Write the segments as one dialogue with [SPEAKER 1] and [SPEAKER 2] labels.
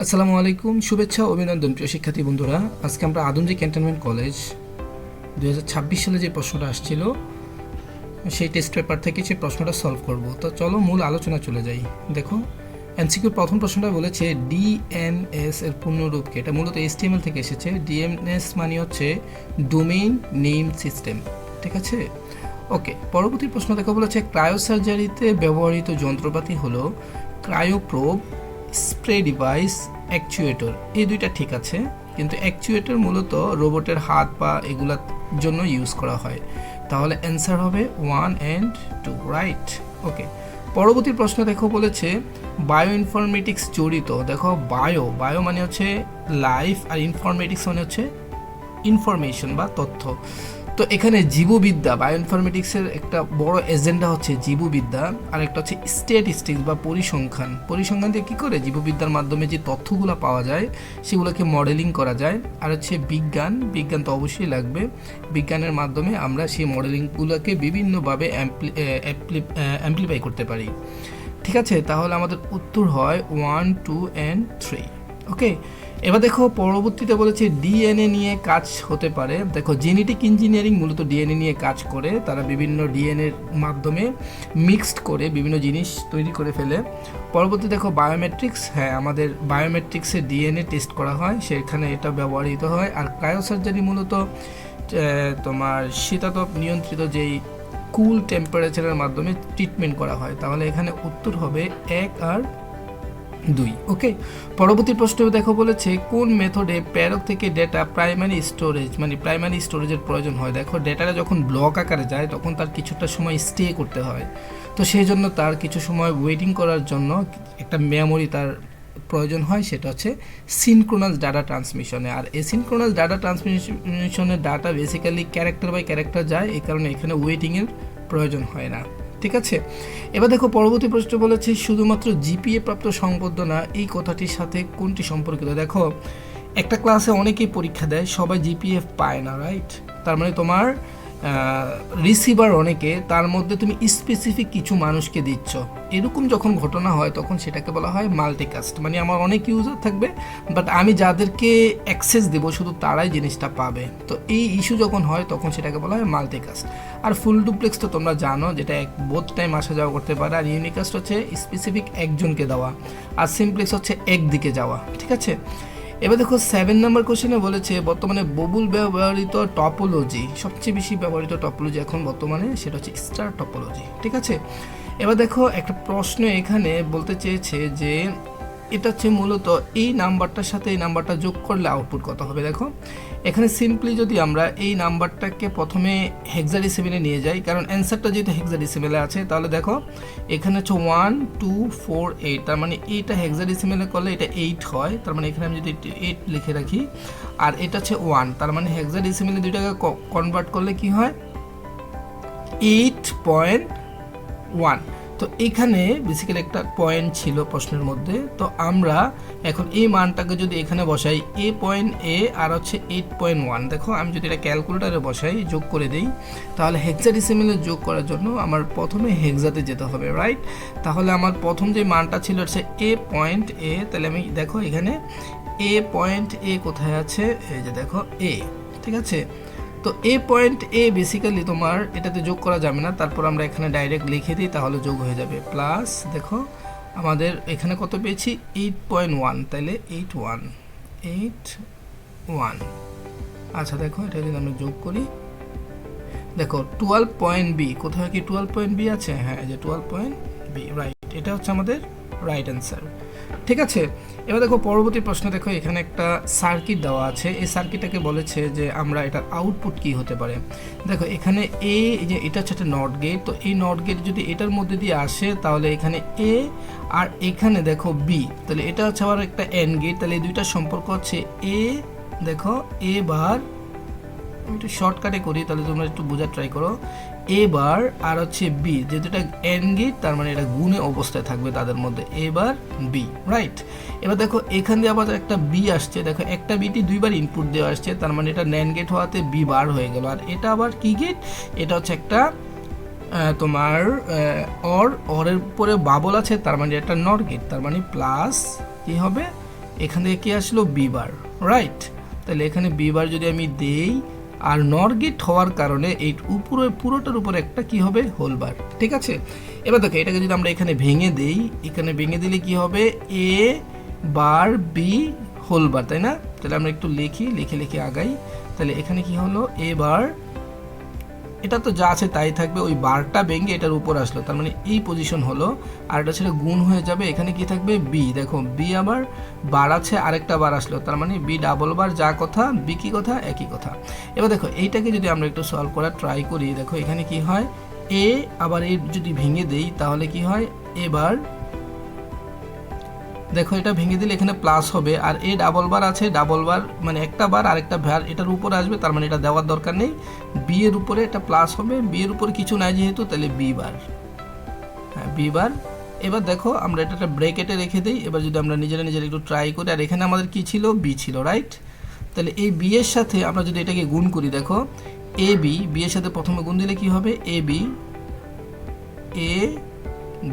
[SPEAKER 1] আসসালামু আলাইকুম, শুভেচ্ছা অভিনন্দন প্রিয় শিক্ষার্থী বন্ধুরা। আজকে আমরা আদমজী ক্যান্টনমেন্ট কলেজ 2026 সালে যে প্রশ্নটা আসছিল সেই টেস্ট পেপার থেকে সেই প্রশ্নটা সলভ করব। তো চলো মূল আলোচনা চলে যাই। দেখো, এমসিকিউ প্রথম প্রশ্নটা বলেছে ডিএনএস এর পূর্ণরূপ কি। এটা মূলত এইচটিএমএল থেকে এসেছে। ডিএনএস মানে হচ্ছে ডোমেইন নেম সিস্টেম, ঠিক আছে। ওকে, পরবর্তী প্রশ্ন দেখো বলেছে ক্রায়োসার্জারিতে ব্যবহৃত যন্ত্রপাতি হলো ক্রায়োপ্রোব, স্প্রে ডিভাইস, অ্যাকচুয়েটর। এই দুইটা ঠিক আছে, কিন্তু অ্যাকচুয়েটর মূলত রোবটের হাত পা এগুলার জন্য ইউজ করা হয়। তাহলে অ্যান্সার হবে 1 and 2, রাইট। ওকে, পরবর্তী প্রশ্ন দেখো বলেছে বায়ো ইনফরমেটিক্স জড়িত। দেখো, বায়ো মানে হচ্ছে লাইফ, আর ইনফরমেটিক্স মানে হচ্ছে ইনফরমেশন বা তথ্য। তো এখানে জীববিদ্যা, বায়ো ইনফরমেটিক্সের একটা বড় এজেন্ডা হচ্ছে জীববিদ্যা, আর একটা হচ্ছে স্ট্যাটিস্টিক্স বা পরিসংখ্যান দিয়ে কী করে জীববিদ্যার মাধ্যমে যে তথ্যগুলো পাওয়া যায় সেগুলোকে মডেলিং করা যায়। আর হচ্ছে বিজ্ঞান তো অবশ্যই লাগবে। বিজ্ঞানের মাধ্যমে আমরা সেই মডেলিংগুলোকে বিভিন্নভাবে অ্যাম্প্লিফাই করতে পারি, ঠিক আছে। তাহলে আমাদের উত্তর হয় 1, 2 and 3। ওকে, এবার দেখো পরবর্তীতে বলেছে ডিএনএ নিয়ে কাজ হতে পারে। দেখো, জেনেটিক ইঞ্জিনিয়ারিং মূলত ডিএনএ নিয়ে কাজ করে। তারা বিভিন্ন ডিএনএর মাধ্যমে মিক্সড করে বিভিন্ন জিনিস তৈরি করে ফেলে। পরবর্তী দেখো বায়োমেট্রিক্স, হ্যাঁ আমাদের বায়োমেট্রিক্সে ডিএনএ টেস্ট করা হয়, সেখানে এটা ব্যবহৃত হয়। আর ক্রায়োসার্জারি মূলত তোমার শীতাতপ নিয়ন্ত্রিত যেই কুল টেম্পারেচারের মাধ্যমে ট্রিটমেন্ট করা হয়। তাহলে এখানে উত্তর হবে 1 আর 2। ওকে, পরবর্তী প্রশ্ন দেখো বলেছে কোন মেথডে প্রেরক থেকে ডেটা প্রাইমারি স্টোরেজের প্রয়োজন হয়। দেখো, ডেটাটা যখন ব্লক আকারে যায় তখন তার কিছুটা সময় স্টে করতে হয়। তো সেই জন্য তার কিছু সময় ওয়েটিং করার জন্য একটা মেমোরি তার প্রয়োজন হয়, সেটা হচ্ছে সিনক্রোনাস ডাটা ট্রান্সমিশনে। আর এসিনক্রোনাস ডাটা ট্রান্সমিশনের data basically character by character যায়, এই কারণে এখানে ওয়েটিংয়ের প্রয়োজন হয় না, ঠিক আছে। এবার দেখো পরবর্তী প্রশ্ন বলেছে শুধুমাত্র জিপিএ প্রাপ্ত সংবর্ধনা এই কথাটির সাথে কোনটি সম্পর্কিত। দেখো, একটা ক্লাসে অনেকেই পরীক্ষা দেয়, সবাই জিপিএফ পায় না, রাইট। তার মানে তোমার রিসিভার অনেকে, তার মধ্যে তুমি স্পেসিফিক কিছু মানুষকে দিচ্ছ। এরকম যখন ঘটনা হয় তখন সেটাকে বলা হয় মাল্টিকাস্ট। মানে আমার অনেক ইউজার থাকবে, বাট আমি যাদেরকে অ্যাক্সেস দেবো শুধু তারাই জিনিসটা পাবে। তো এই ইস্যু যখন হয় তখন সেটাকে বলা হয় মাল্টিকাস্ট। আর ফুল ডুপ্লেক্স তো তোমরা জানো, যেটা বোথ টাইম আসা যাওয়া করতে পারে। আর ইউনিকাস্ট হচ্ছে স্পেসিফিক একজনকে দেওয়া, আর সিমপ্লেক্স হচ্ছে একদিকে যাওয়া, ঠিক আছে। এবার দেখো 7 নম্বর কোশ্চেনে বলেছে বর্তমানে বহুল ব্যবহৃত টপোলজি, সবচেয়ে বেশি ব্যবহৃত টপোলজি এখন বর্তমানে সেটা হচ্ছে স্টার টপোলজি, ঠিক আছে। এবার দেখো একটা প্রশ্ন এখানে বলতে চেয়েছে যে এটা হচ্ছে মূলত এই নাম্বারটার সাথে এই নাম্বারটা যোগ করলে আউটপুট কত হবে। দেখো, এখানে সিম্পলি যদি আমরা এই নাম্বারটাকে প্রথমে হেক্সাডেসিমেলে নিয়ে যাই, কারণ অ্যান্সারটা যেহেতু হেক্সাডেসিমেলে আছে, তাহলে দেখো এখানে হচ্ছে 1, 2, 4, 8। তার মানে এইটা হেক্সাডেসিমেলে করলে এটা 8 হয়। তার মানে এখানে আমি যদি 8 লিখে রাখি, আর এটা হচ্ছে 1, তার মানে হেক্সাডেসিমেলে দুইটাকে কনভার্ট করলে কি হয় 8.1। তো এখানে বেসিক্যালি একটা পয়েন্ট ছিল প্রশ্নের মধ্যে। তো আমরা এখন এই মানটাকে যদি এখানে বসাই A.A আর হচ্ছে 8.1, দেখো আমি যদি এটা ক্যালকুলেটারে বসাই, যোগ করে দিই, তাহলে হেক্সাডেসিমেলে যোগ করার জন্য আমার প্রথমে হেক্সাতে যেতে হবে, রাইট। তাহলে আমার প্রথম যে মানটা ছিল হচ্ছে A.A, তাহলে আমি দেখো এখানে A.A কোথায় আছে, এই যে দেখো A, ঠিক আছে। তো A.A বেসিক্যালি তোমার এটাতে যোগ করা যাবে না, তারপর আমরা এখানে ডাইরেক্ট লিখে দিই, তাহলে যোগ হয়ে যাবে। প্লাস দেখো আমাদের এখানে কত পেয়েছি 8.1, তাহলে 8.1। আচ্ছা দেখো এটা যদি আমরা যোগ করি, দেখো 12.B, কোথায় কি 12.B আছে, হ্যাঁ যে 12.B, রাইট। এটা হচ্ছে আমাদের রাইট অ্যান্সার, ঠিক আছে। এবার দেখো পরবর্তী প্রশ্ন, দেখো এখানে একটা সার্কিট দেওয়া আছে। এই সার্কিটটাকে বলেছে যে আমরা এটার আউটপুট কি হতে পারে। দেখো এখানে এ, যে এটা হচ্ছে একটা নট গেট, তো এই নট গেট যদি এটার মধ্যে দিয়ে আসে তাহলে এখানে এ, আর এখানে দেখো বি, তাহলে এটা হচ্ছে আবার একটা এন্ড গেট। তাহলে এই দুইটার সম্পর্ক হচ্ছে এ, দেখো এ বার, আমি একটু শর্টকাটে করি তাহলে তোমরা একটু বোঝার ট্রাই করো। এবার আর হচ্ছে বি, যেহেতু এটা এন্ড গেট তার মানে এটা গুণে অবস্থায় থাকবে তাদের মধ্যে, এবার বি, রাইট। এবার দেখো এখান দিয়ে আবার একটা বি আসছে, দেখো একটা বিটি দুইবার ইনপুট দেওয়া আসছে, তার মানে এটা ন্যান্ড গেট হওয়াতে বি বার হয়ে গেল। আর এটা আবার কি গেট, এটা হচ্ছে একটা তোমার অরের উপরে বাবল আছে, তার মানে এটা নট গেট, তার মানে প্লাস কি হবে এখান থেকে কি আসলো বি বার, রাইট? তাহলে এখানে বি বার যদি আমি দেই, আর নর গেট হওয়ার কারণে এই উপরে পুরোটার উপরে একটা কি হবে হোল বার, ঠিক আছে? এবার দেখো এটাকে যদি আমরা এখানে ভেঙে দেই, এখানে ভেঙে দিলে কি হবে এ বার বি হোল বার, তাই না? তাহলে আমরা একটু লিখে লিখে আগাই। তাহলে এখানে কি হলো এ বার, এটা তো যা আছে তাই থাকবে, ওই বারটা ভেঙে এটার উপর আসলো, তার মানে এই পজিশন হলো। আর এটা ছেড়ে গুণ হয়ে যাবে, এখানে কি থাকবে বি, দেখো বি আবার বার আছে আরেকটা বার আসলো, তার মানে বি ডাবল বার, যা কথা বি কি কথা একই কথা। এবার দেখো এইটাকে যদি আমরা একটু সলভ করার ট্রাই করি, দেখো এখানে কি হয় এ আবার এ যদি ভেঙে দেই তাহলে কি হয় এবার দেখো এটা ভেঙে দিলে এখানে প্লাস হবে, আর এ ডাবল বার আছে, ডাবল বার মানে একটা বার আরেকটা ভার এটার উপরে আসবে, তার মানে এটা দেওয়ার দরকার নেই, বি এর উপরে এটা প্লাস হবে, বি এর উপরে কিছু নাই যেহেতু, তাহলে বি বার, হ্যাঁ বি বার। এবার দেখো আমরা এটা একটা ব্র্যাকেটে রেখে দিই, এবার যদি আমরা নিজেরা একটু ট্রাই করি, আর এখানে আমাদের কি ছিল বি ছিল, রাইট? তাহলে এই বি এর সাথে আমরা যদি এটাকে গুণ করি, দেখো এ বি, বি এর সাথে প্রথমে গুণ দিলে কি হবে এ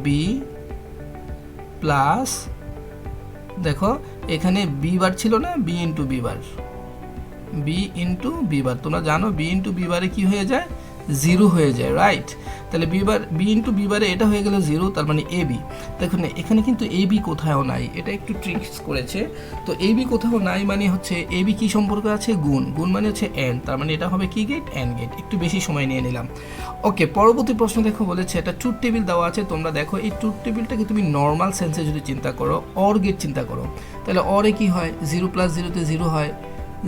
[SPEAKER 1] বি প্লাস, দেখো এখানে বি বার ছিল না, B into B bar, B into B bar, তোমরা জানো বি ইন্টু বি বারে কি হয়ে যায় জিরো হয়ে যায়, রাইট? তাহলে বি ইন্টু বি বারে এটা হয়ে গেল জিরো, তার মানে এ বি। দেখুন এখানে কিন্তু এ বি কোথাও নাই, এটা একটু ট্রিক্স করেছে। তো এ বি কোথাও নাই মানে হচ্ছে এ বি কী সম্পর্ক আছে গুণ, গুণ মানে হচ্ছে এন, তার মানে এটা হবে কি গেট এন গেট। একটু বেশি সময় নিয়ে নিলাম। ওকে, পরবর্তী প্রশ্ন দেখো বলেছে একটা ট্রুথ টেবিল দেওয়া আছে, তোমরা দেখো এই ট্রুথ টেবিলটাকে তুমি নর্মাল সেন্সে যদি চিন্তা করো, অর গেট চিন্তা করো, তাহলে অরে কি হয় জিরো প্লাস জিরোতে জিরো হয়,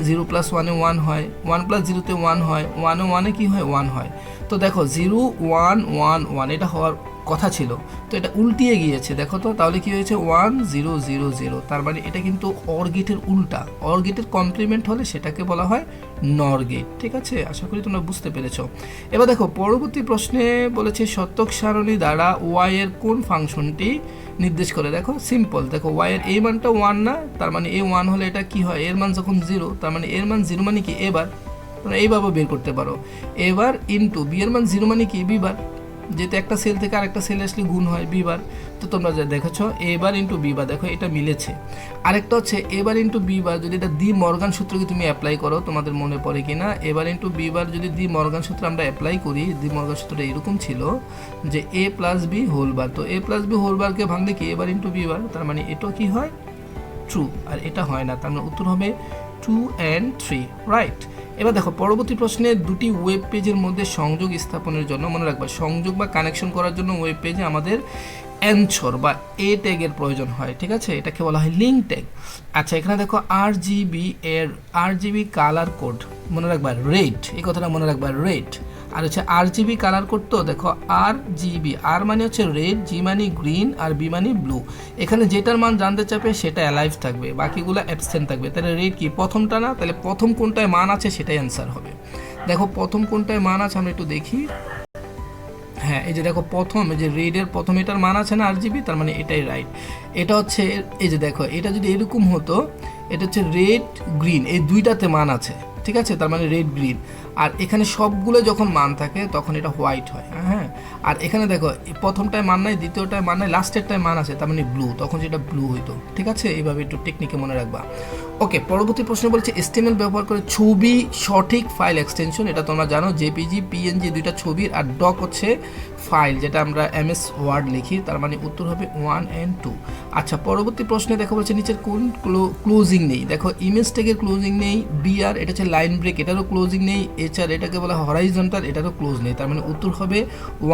[SPEAKER 1] জিরো প্লাস ওয়ানে ওয়ান হয়, ওয়ান প্লাস জিরোতে ওয়ান হয়, ওয়ানে ওয়ানে কি হয় ওয়ান হয়। তো দেখো জিরো ওয়ান ওয়ান ওয়ান এটা হওয়ার কথা ছিল, তো এটা উল্টিয়ে গিয়েছে, দেখো তো তাহলে কি হয়েছে 1 0 0 0, তার মানে এটা কিন্তু অর গেটের উল্টা, অর গেটের কমপ্লিমেন্ট হলে সেটাকে বলা হয় নর গেট। ঠিক আছে, আশা করি তোমরা বুঝতে পেরেছো। এবার দেখো পরবর্তী প্রশ্নে বলেছে শতক সারণী দ্বারা ওয়াই এর কোন ফাংশনটি নির্দেশ করে। দেখো সিম্পল, দেখো ওয়াই এর এই মানটা 1 না, তার মানে এ 1 হলে এটা কি হয়, এর মান যখন 0, তার মানে এর মান 0 মানে কি এবার, তোমরা এইভাবে বের করতে পারো। এবার ইনটু বি এর মান 0 মানে কি বি বার, যেহেতু একটা সেল থেকে আরেকটা সেল আসলে গুণ হয় বি বার, তো তোমরা যা দেখেছো এ বার ইন্টু বি বার, দেখো এটা মিলেছে। আরেকটা হচ্ছে এ বার ইন্টু বি বার, যদি এটা দি মর্গান সূত্রকে তুমি অ্যাপ্লাই করো, তোমাদের মনে পড়ে কিনা, এ বার ইন্টু বি বার যদি দি মর্গান সূত্র আমরা অ্যাপ্লাই করি, দি মর্গান সূত্রটা এরকম ছিল যে এ প্লাস বি হোল বার, তো এ প্লাস বি হোল বারকে ভাঙলে কি এ বার ইন্টু বি বার, তার মানে এটা কি হয় ট্রু, আর এটা হয় না, তার মানে উত্তর হবে 2 and 3, রাইট। এবার দেখো পরবর্তী প্রশ্নে দুটি ওয়েব পেজের মধ্যে সংযোগ স্থাপনের জন্য, মনে রাখবা সংযোগ বা কানেকশন করার জন্য ওয়েব পেজে আমাদের অ্যানসর বা এ ট্যাগের প্রয়োজন হয়। ঠিক আছে, এটাকে বলা হয় লিঙ্ক ট্যাগ। আচ্ছা এখানে দেখো আরজিবি কালার কোড, মনে রাখবা রেড, এই কথাটা মনে রাখবা রেড। আর হচ্ছে আরজিবি কালার কোড, তো দেখো আরজিবি, আর মানে হচ্ছে রেড, জি মানে গ্রিন, আর বি মানে ব্লু। এখানে যেটার মান জানতে চাপে সেটা অ্যালাইভ থাকবে, বাকিগুলো অ্যাবসেন্ট থাকবে। তাহলে রেড কি প্রথমটা না, তাহলে প্রথম কোনটায় মান আছে সেটাই অ্যান্সার হবে। দেখো প্রথম কোনটায় মান আছে আমরা একটু দেখি, হ্যাঁ এই যে দেখো প্রথম, এই যে রেডের প্রথম এটার মান আছে না আরজিবি, তার মানে এটাই রাইট। এটা হচ্ছে এই যে দেখো এটা যদি এরকম হতো, এটা হচ্ছে রেড গ্রিন, এই দুইটাতে মান আছে, ঠিক আছে, তার মানে রেড গ্রিন। আর এখানে সবগুলো যখন মান থাকে তখন এটা হোয়াইট হয়, হ্যাঁ। আর এখানে দেখো প্রথমটায় মান নাই, দ্বিতীয়টায় মান নাই, লাস্টেরটায় মান আছে, তার মানে ব্লু, তখন যেটা ব্লু হইতো। ঠিক আছে, এইভাবে একটু টেকনিকে মনে রাখবা। ওকে, পরবর্তী প্রশ্ন বলছে HTML ব্যবহার করে ছবি সঠিক ফাইল এক্সটেনশন, এটা তোমরা জানো জেপিজি পিএনজি দুইটা ছবির, আর ডক হচ্ছে ফাইল যেটা আমরা MS ওয়ার্ড লিখি, তার মানে উত্তর হবে 1 and 2। আচ্ছা পরবর্তী প্রশ্নে দেখো বলছে নিচের কোন ক্লোজিং নেই। দেখো ইমেজ ট্যাগের ক্লোজিং নেই, বিআর এটা হচ্ছে লাইন ব্রেক, এটারও ক্লোজিং নেই, এইচআর এটাকে বলা হরাইজন্টাল, এটারও ক্লোজ নেই, তার মানে উত্তর হবে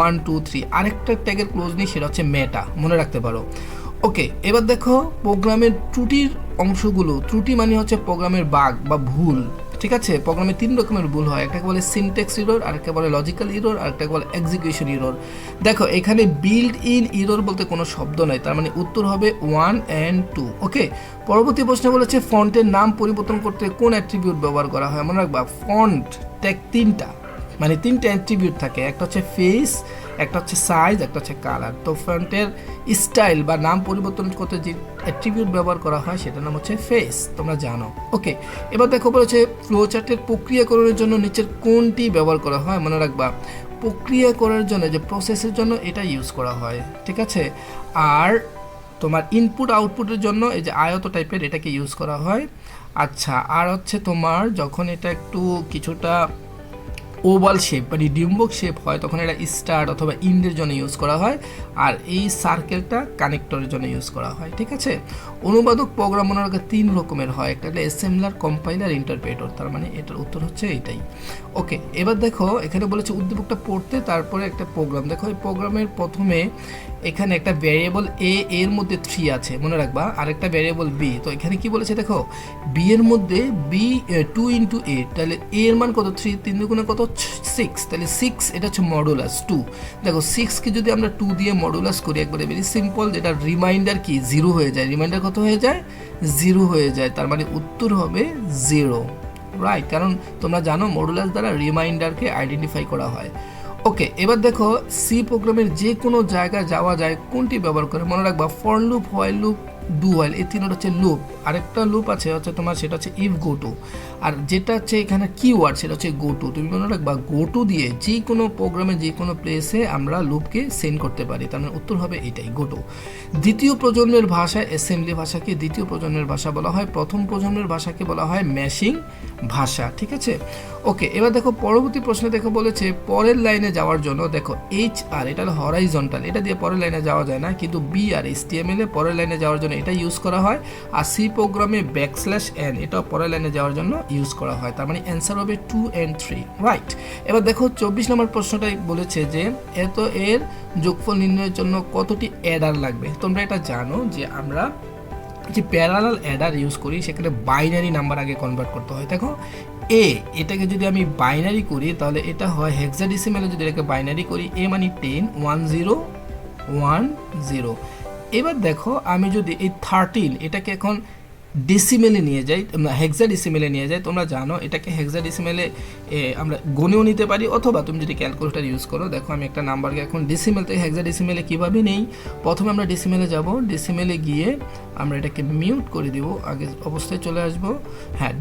[SPEAKER 1] 1 2 3। আরেকটা ট্যাগের ক্লোজ নেই, সেটা হচ্ছে মেটা, মনে রাখতে পারো। ওকে, এবার দেখো প্রোগ্রামের ত্রুটির অংশগুলো, ত্রুটি মানে হচ্ছে প্রোগ্রামের বাগ বা ভুল। ঠিক আছে, প্রোগ্রামে 3 রকমের ভুল হয়, একটাকে বলে সিনট্যাক্স ইরর, আরেকটা বলে লজিক্যাল ইরর, আরেকটাকে বলে এক্সিকিউশন ইরর। দেখো এখানে বিল্ড ইন ইরর বলতে কোনো শব্দ নাই, তার মানে উত্তর হবে 1 and 2। ওকে, পরবর্তী প্রশ্ন বলেছে ফন্টের নাম পরিবর্তন করতে কোন অ্যাট্রিবিউট ব্যবহার করা হয়। মনে রাখবা ফন্ট ট্যাগ 3টা, মানে 3টা অ্যাট্রিবিউট থাকে, একটা হচ্ছে ফেস, একটা হচ্ছে সাইজ, একটা হচ্ছে কালার। তো ফন্টের স্টাইল বা নাম পরিবর্তন করতে যে অ্যাট্রিবিউট ব্যবহার করা হয় সেটার নাম হচ্ছে ফেস, তোমরা জানো। ওকে, এবার দেখো বলেছে ফ্লোচার্টের প্রক্রিয়াকরণের জন্য নিচের কোনটি ব্যবহার করা হয়। মনে রাখবা প্রক্রিয়াকরণের জন্য যে প্রসেসের জন্য এটা ইউজ করা হয়। ঠিক আছে, আর তোমার ইনপুট আউটপুটের জন্য এই যে আয়ত টাইপের এটাকে ইউজ করা হয়। আচ্ছা, আর হচ্ছে তোমার যখন এটা একটু কিছুটা ওভাল শেপ মানে ডিম্বক শেপ হয় তখন এটা স্টার অথবা ইন্ডের জন্য ইউজ করা হয়, আর এই সার্কেলটা কানেক্টরের জন্য ইউজ করা হয়। ঠিক আছে, অনুবাদক প্রোগ্রাম মনে রাখা 3 রকমের হয়, একটা হলো অ্যাসেম্বলার, কম্পাইলার, ইন্টারপ্রেটর। তার মানে এটার উত্তর হচ্ছে এটাই। ওকে, এবার দেখো এখানে বলেছে উদ্দীপকটা পড়তে, তারপরে একটা প্রোগ্রাম। দেখো এই প্রোগ্রামের প্রথমে এখানে একটা ভ্যারিয়েবল এ এর মধ্যে 3 আছে মনে রাখবা, আর একটা ভ্যারিয়েবল বি। তো এখানে কি বলেছে দেখো, বি এর মধ্যে বি 2 ইন্টু এ, তাহলে এ এর মান কত 3, 3 দুগুণে কত 6, তাহলে 6 এটা হচ্ছে মডুলাস 2। দেখো 6কে যদি আমরা 2 দিয়ে মডুলাস করি একবারে ভেরি সিম্পল, যেটা রিমাইন্ডার কি 0 হয়ে যায়, রিমাইন্ডার কত হয়ে যায় 0 হয়ে যায়, তার মানে উত্তর হবে 0, রাইট। কারণ তোমরা জানো মডুলাস দ্বারা রিমাইন্ডারকে আইডেন্টিফাই করা হয়। ওকে, এবার দেখো সি প্রোগ্রামের যে কোনো জায়গায় যাওয়া যায় কোনটি ব্যবহার করে, মনে রাখবা for loop, while loop, do while, এই তিনটা হচ্ছে লুপ। আরেকটা লুপ আছে হচ্ছে তোমার, সেটা হচ্ছে ইফ গো টু, আর যেটা হচ্ছে এখানে কিওয়ার্ড সেটা হচ্ছে গো টু। তুমি মনে রাখবা গো টু দিয়ে যে কোনো প্রোগ্রামে যে কোনো প্লেসে আমরা লুপকে সেন্ড করতে পারি, তার মানে উত্তর হবে এটাই, গো টু। দ্বিতীয় প্রজন্মের ভাষায় অ্যাসেম্বলি ভাষাকে দ্বিতীয় প্রজন্মের ভাষা বলা হয়, প্রথম প্রজন্মের ভাষাকে বলা হয় ম্যাশিং ভাষা। ঠিক আছে, ওকে, এবার দেখো পরবর্তী প্রশ্নে দেখো বলেছে পরের লাইনে যাওয়ার জন্য, দেখো এইচ আর এটা হলো হরাইজন্টাল, এটা দিয়ে পরের লাইনে যাওয়া যায় না, কিন্তু বি আর HTML এ পরের লাইনে যাওয়ার জন্য এটা ইউজ করা হয়, আর সি প্রোগ্রামে \n এটাও পরের লাইনে যাওয়ার জন্য ইউজ করা হয়। তার মানে অ্যান্সার হবে 2 and 3, রাইট। এবার দেখো 24 নম্বর প্রশ্নটাই বলেছে যে এত এর যোগফল নির্ণয়ের জন্য কতটি অ্যাডার লাগবে। তোমরা এটা জানো যে আমরা যে প্যারালাল অ্যাডার ইউজ করি সেখানে বাইনারি নাম্বার আগে কনভার্ট করতে হয়। দেখো এ এটাকে যদি আমি বাইনারি করি তাহলে এটা হয় হেক্সাডেসিমেলে, যদি এটাকে বাইনারি করি এ মানে 10 1 0 1 0। এবার দেখো আমি যদি এই 13 এটাকে এখন ডেসিমেলে নিয়ে যাই, হেক্সাডেসিমেলে নিয়ে যাই, তোমরা জানো এটাকে হেক্সাডেসিমেলে আমরা গুণেও নিতে পারি, অথবা তুমি যদি ক্যালকুলেটর ইউজ করো। দেখো আমি একটা নাম্বারকে এখন ডেসিমেল থেকে হেক্সাডেসিমেলে কীভাবে নেই, প্রথমে আমরা ডেসিমেলে যাব, ডেসিমেলে গিয়ে আমরা এটাকে মিউট করে দিব, আগে অবস্থায় চলে আসবো। হ্যাঁ,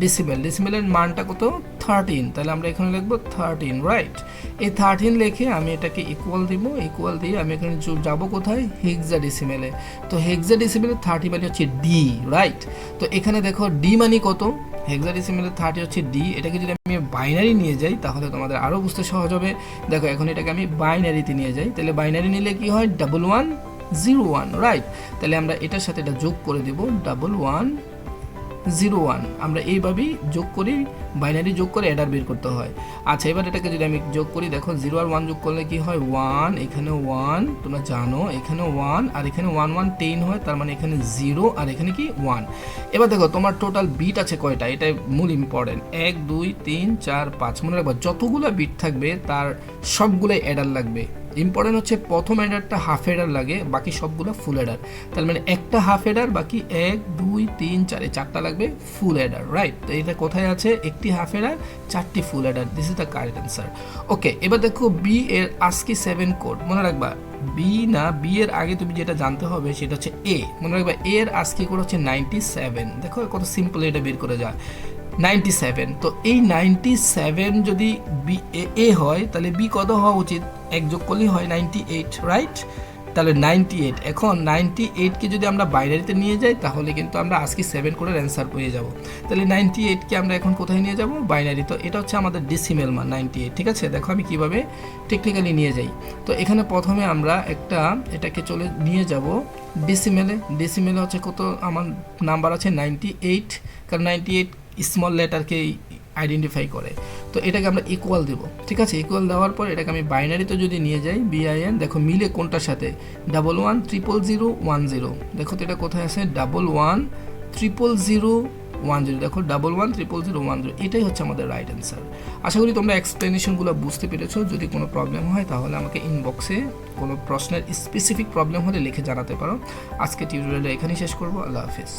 [SPEAKER 1] ডেসিমেলের মানটা কত 13, তাহলে আমরা এখানে লিখবো 13, রাইট। এই 13 লিখে আমি এটাকে ইকুয়াল দিব, ইকুয়াল দিয়ে আমি এখানে যাব কোথায়, হেক্সাডেসিমেলে। তো হেক্সাডেসিমেলে 30 মানে হচ্ছে ডি, রাইট। তো এখানে দেখো ডি মানে কত, হেক্সাডেসিমেলে 30 হচ্ছে ডি। এটাকে যদি আমি বাইনারি নিয়ে যাই তাহলে তোমাদের আরও বুঝতে সহজ হবে। দেখো এখন এটাকে আমি বাইনারিতে নিয়ে যাই, তাহলে বাইনারি নিলে কি হয় 1101, রাইট। তাহলে আমরা এটার সাথে এটা যোগ করে দেব 1101, আমরা এইভাবেই যোগ করি, বাইনারি যোগ করে অ্যাডার বের করতে হয়। আচ্ছা, এবার এটাকে যদি আমি যোগ করি, দেখো 0 আর 1 যোগ করলে কি হয় 1, এখানে 1 তোমরা জানো, এখানে 1 আর এখানে 1 1 10 হয়, তার মানে এখানে 0 আর এখানে কি 1। এবার দেখো তোমার টোটাল বিট আছে কয়টা, এটাই মূল ইম্পর্টেন্ট, 1 2 3 4 5। মনে রাখবা যতগুলো বিট থাকবে তার সবগুলোই অ্যাডার লাগবে। ইম্পর্টেন্ট হচ্ছে প্রথম অ্যাডারটা হাফ অ্যাডার লাগে, বাকি সবগুলো ফুল অ্যাডার। তার মানে একটা হাফ অ্যাডার, বাকি 1 2 3 4 চারটা লাগবে ফুল অ্যাডার, রাইট। তো এটা কোথায় আছে, একটি হাফ অ্যাডার 4টি full adder, this is the correct answer. Okay, এবার দেখো বি এর ASCII 7 কোড, মনে রাখবা বি না, বি এর আগে তুমি যেটা জানতে হবে সেটা হচ্ছে এ। মনে রাখবা এ এর ASCII কোড হচ্ছে 97। দেখো কত সিম্পল এটা বের করে যায় 97। তো এই 97 যদি বি এ হয় তাহলে বি কত হওয়া উচিত, এক যোগ করলেই হয় 98, রাইট। তাহলে 98, এখন 98কে যদি আমরা বাইনারিতে নিয়ে যাই তাহলে কিন্তু আমরা ASCII 7 কোডের অ্যান্সার পেয়ে যাব। তাহলে 98কে আমরা এখন কোথায় নিয়ে যাব, বাইনারি। তো এটা হচ্ছে আমাদের ডেসিমেল মান 98, ঠিক আছে। দেখো আমি কিভাবে টেকনিক্যালি নিয়ে যাই। তো এখানে প্রথমে আমরা এটাকে চলে নিয়ে যাব ডেসিমেলে। ডেসিমেলে হচ্ছে কত, আমার নাম্বার আছে 98, কারণ 98 স্মল লেটারকে আইডেন্টিফাই করে। তো এটাকে আমরা ইকুয়াল দেব, ঠিক আছে। ইকুয়াল দেওয়ার পর এটাকে আমি বাইনারিতে যদি নিয়ে যাই, BIN, দেখো মিলে কোনটার সাথে 11 000 10। দেখো তো এটা কোথায় আছে 11 000 10, দেখো 11 000 10, এটাই হচ্ছে আমাদের রাইট অ্যান্সার। আশা করি তোমরা এক্সপ্লেনেশনগুলো বুঝতে পেরেছো। যদি কোনো প্রবলেম হয় তাহলে আমাকে ইনবক্সে কোনো প্রশ্নের স্পেসিফিক প্রবলেম হলে লিখে জানাতে পারো। আজকে টিউটোরিয়ালটা এখানেই শেষ করবো। আল্লাহ হাফিজ।